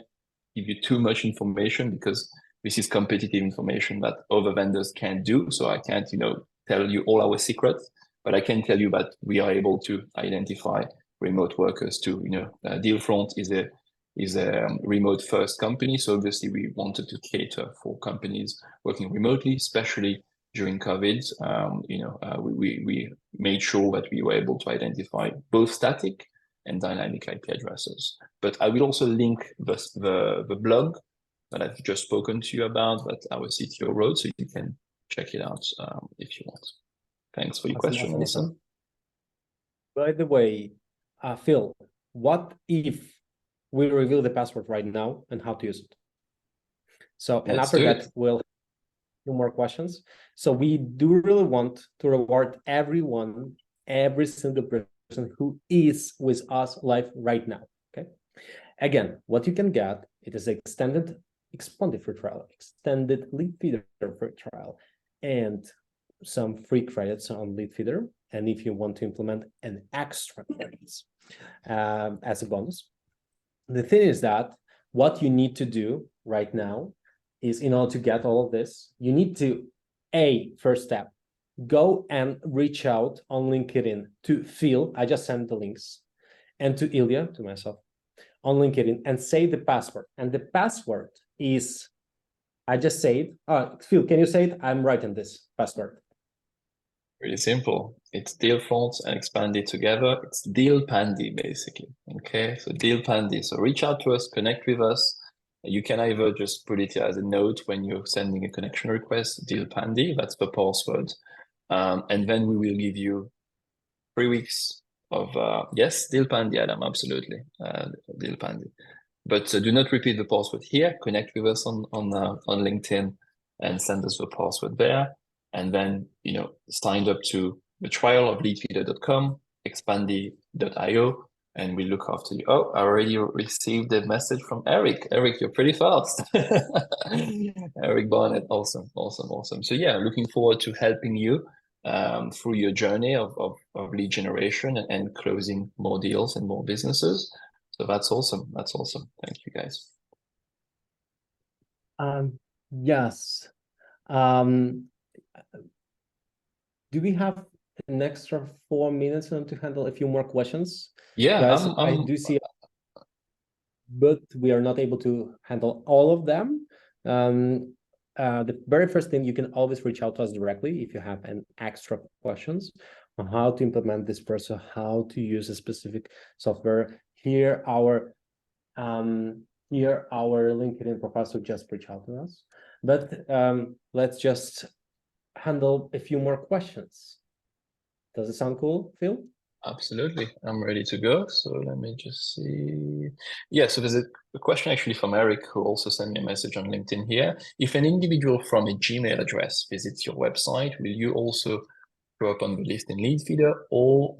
give you too much information because this is competitive information that other vendors can't do. So I can't, tell you all our secrets, but I can tell you that we are able to identify remote workers too. Dealfront is a remote first company. So obviously we wanted to cater for companies working remotely, especially during COVID. We made sure that we were able to identify both static and dynamic IP addresses. But I will also link the blog that I've just spoken to you about, that our CTO wrote, so you can check it out if you want. Thanks for your question, Alison. By the way, Phil, what if we reveal the password right now and how to use it? So, and after that, we'll have two more questions. So we do really want to reward everyone, every single person who is with us live right now, okay? Again, what you can get, it is extended Expandi free trial, extended Leadfeeder free trial, and some free credits on Leadfeeder, and if you want to implement an extra credits as a bonus. The thing is that what you need to do right now is, in order to get all of this, you need to, first step, go and reach out on LinkedIn to Phil. I just sent the links, and to Ilya, to myself, on LinkedIn, and say the password. And the password is, I just say it. Phil, can you say it? I'm writing this password. Really simple. It's deal fonts and Expandi together. It's deal pandy, basically. Okay, so deal pandy. So reach out to us, connect with us. You can either just put it as a note when you're sending a connection request, deal pandy, that's the password. And then we will give you 3 weeks of, yes, deal pandy, Adam, absolutely, deal pandy. But do not repeat the password here. Connect with us on LinkedIn and send us the password there. And then, signed up to the trial of leadfeeder.com, expandi.io, and we look after you. Oh, I already received a message from Eric. Eric, you're pretty fast. Eric Barnett, awesome. So yeah, looking forward to helping you through your journey of lead generation and closing more deals and more businesses. So that's awesome. Thank you, guys. Yes. Do we have an extra 4 minutes to handle a few more questions? Yeah, guys, I do see, but we are not able to handle all of them. The very first thing, you can always reach out to us directly if you have an extra questions on how to implement this process, how to use a specific software. Here our LinkedIn profile, so just reach out to us. But let's just handle a few more questions. Does it sound cool, Phil? Absolutely. I'm ready to go. So let me just see. Yeah, so there's a question actually from Eric, who also sent me a message on LinkedIn here. If an individual from a Gmail address visits your website, will you also show up on the list in Leadfeeder? Or,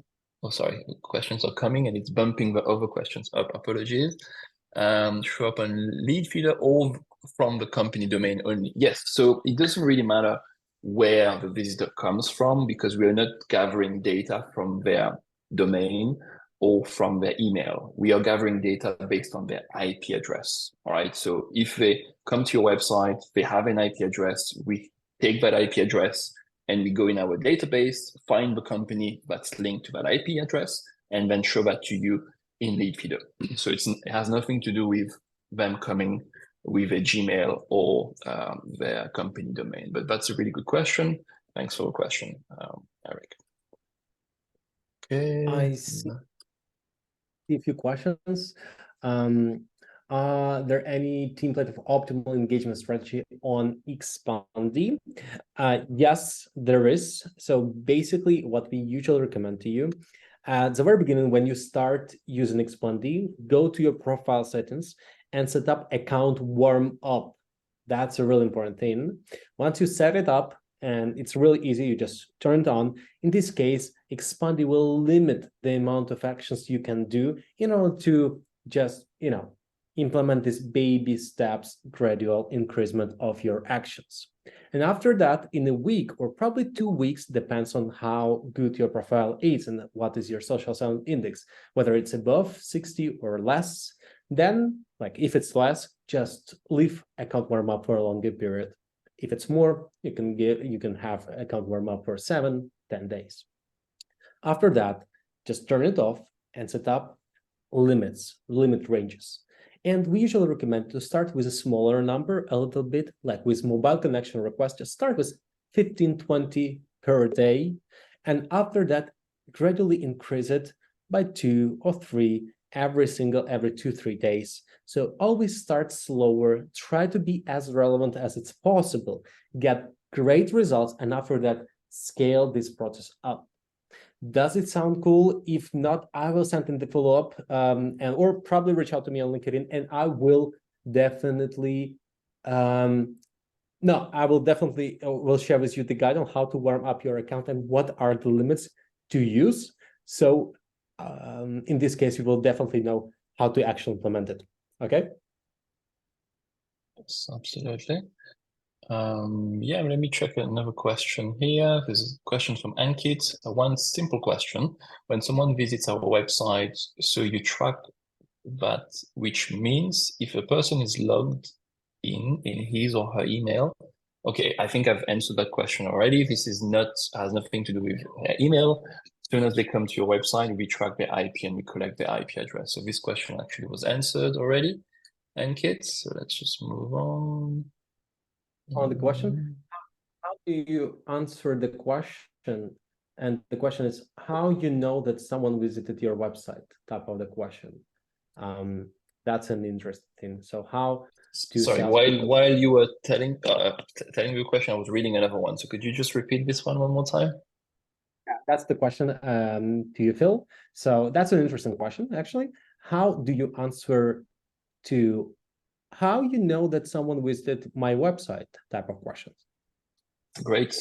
sorry, questions are coming and it's bumping the other questions up. Apologies. Show up on Leadfeeder or from the company domain only? Yes, so it doesn't really matter where the visitor comes from, because we are not gathering data from their domain or from their email. We are gathering data based on their IP address. All right. So if they come to your website, they have an IP address, we take that IP address and we go in our database, find the company that's linked to that IP address, and then show that to you in Leadfeeder. So it has nothing to do with them coming with a Gmail or their company domain. But that's a really good question. Thanks for the question, Eric. Okay. I see a few questions. Are there any template of optimal engagement strategy on Expandi? Yes, there is. So basically what we usually recommend to you at the very beginning, when you start using Expandi, go to your profile settings and set up account warm up. That's a really important thing. Once you set it up, and it's really easy, you just turn it on. In this case, Expandi will limit the amount of actions you can do in order to just, implement this baby steps gradual increasement of your actions. And after that, in a week or probably 2 weeks, depends on how good your profile is and what is your social sound index, whether it's above 60 or less. Then, like if it's less, just leave account warm up for a longer period. If it's more, you can have account warm up for 7-10 days. After that, just turn it off and set up limit ranges. And we usually recommend to start with a smaller number, a little bit, like with mobile connection requests, just start with 15, 20 per day. And after that, gradually increase it by 2 or 3 every 2-3 days. So always start slower, try to be as relevant as it's possible, get great results, and after that, scale this process up. Does it sound cool? If not, I will send in the follow-up or probably reach out to me on LinkedIn, and I will definitely will share with you the guide on how to warm up your account and what are the limits to use. So in this case, you will definitely know how to actually implement it. Okay? Yes, absolutely. Yeah, let me check another question here. There's a question from Ankit. One simple question. When someone visits our website, so you track that, which means if a person is logged in his or her email. Okay, I think I've answered that question already. This is not has nothing to do with email. As soon as they come to your website, we track their IP and we collect their IP address. So this question actually was answered already, Ankit. So let's just move on. On the question, how do you answer the question? And the question is how you know that someone visited your website, type of the question. That's an interesting thing. So how do Sorry, salespeople... while you were telling telling the question, I was reading another one. So could you just repeat this one more time? Yeah, that's the question to you, Phil. So that's an interesting question, actually. How do you answer to how you know that someone visited my website type of questions? Great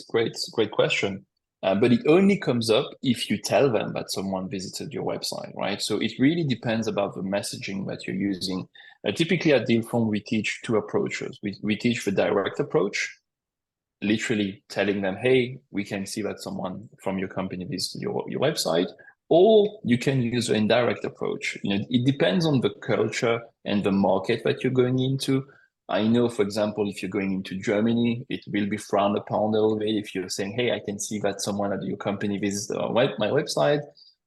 question. But it only comes up if you tell them that someone visited your website, right? So it really depends about the messaging that you're using. Typically at Dealform, we teach two approaches. We teach the direct approach, literally telling them, hey, we can see that someone from your company visited your website, or you can use the indirect approach. It depends on the culture and the market that you're going into. I know, for example, if you're going into Germany, it will be frowned upon a little bit if you're saying, hey, I can see that someone at your company visited my website.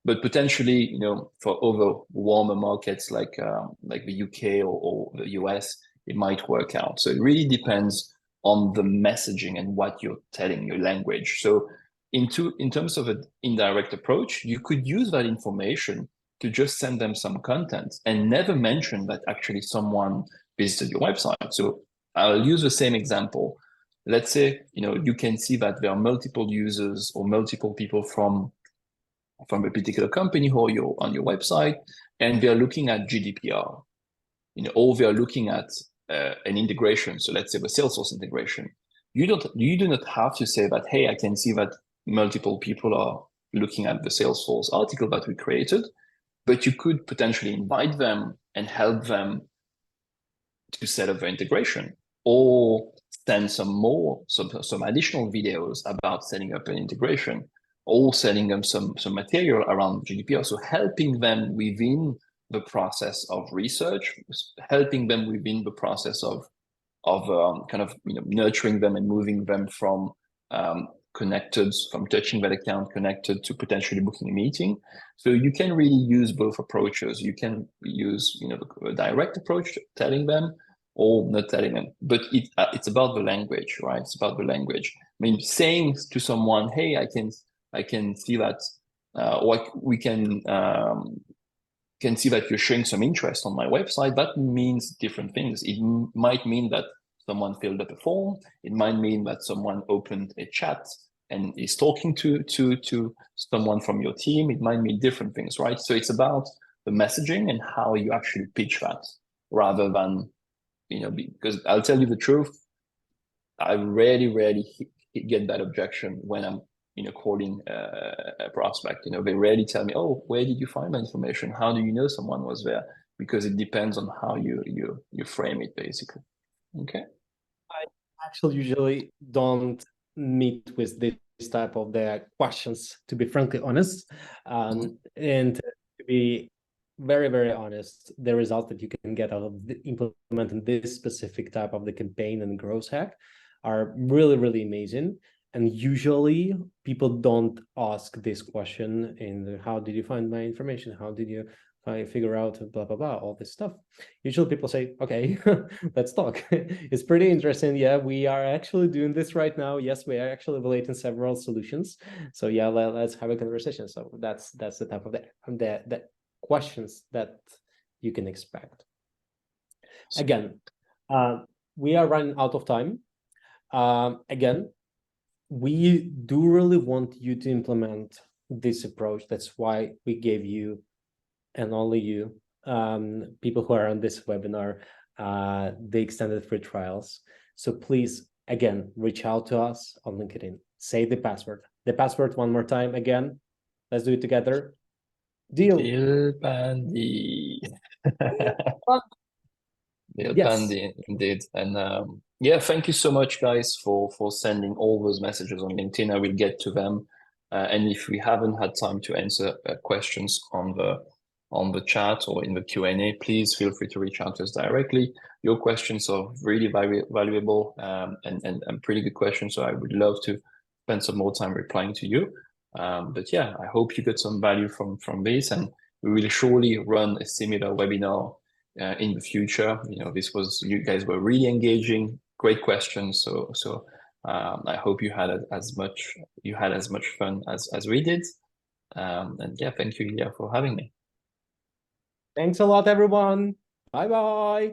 But potentially, for other warmer markets like the UK or the US, it might work out. So it really depends on the messaging and what you're telling, your language. So in terms of an indirect approach, you could use that information to just send them some content and never mention that actually someone visited your website. So I'll use the same example. Let's say, you can see that there are multiple users or multiple people from a particular company who are on your website, and they're looking at GDPR, or they're looking at an integration. So let's say the Salesforce integration. You do not have to say that, hey, I can see that multiple people are looking at the Salesforce article that we created, but you could potentially invite them and help them to set up the integration, or send some additional videos about setting up an integration, or sending them some material around GDPR. So helping them within the process of research, helping them within the process of nurturing them and moving them from touching that account connected to potentially booking a meeting. So you can really use both approaches. You can use a direct approach, telling them or not telling them, but it's about the language, right? It's about the language. I mean, saying to someone, hey, I can see that, we can see that you're showing some interest on my website. That means different things. It might mean that someone filled up a form. It might mean that someone opened a chat and is talking to someone from your team. It might mean different things, right? So it's about the messaging and how you actually pitch that, rather than, because I'll tell you the truth, I rarely get that objection when I'm calling a prospect. They rarely tell me, oh, where did you find my information? How do you know someone was there? Because it depends on how you frame it, basically. Okay. I actually usually don't meet with this type of the questions, to be frankly honest. And to be very, very honest, the result that you can get out of implementing this specific type of the campaign and growth hack are really, really amazing. And usually people don't ask this question in how did you find my information? How did you figure out blah, blah, blah, all this stuff. Usually people say, okay, let's talk. It's pretty interesting. Yeah, we are actually doing this right now. Yes, we are actually evaluating several solutions. So yeah, let's have a conversation. So that's the type of the questions that you can expect. Again, we are running out of time. Again, we do really want you to implement this approach. That's why we gave you, and only you, people who are on this webinar, the extended free trials. So please, again, reach out to us on LinkedIn. Say the password. The password one more time. Again, let's do it together. Expandi. Yes. Expandi, indeed. And Yeah, thank you so much, guys, for sending all those messages on LinkedIn. I will get to them, and if we haven't had time to answer questions on the chat or in the Q&A, please feel free to reach out to us directly. Your questions are really valuable and pretty good questions. So I would love to spend some more time replying to you. But yeah, I hope you get some value from this, and we will surely run a similar webinar in the future. You know, you guys were really engaging, great questions. So I hope you had as much fun as we did. And yeah, thank you, Ilya, for having me. Thanks a lot, everyone. Bye bye.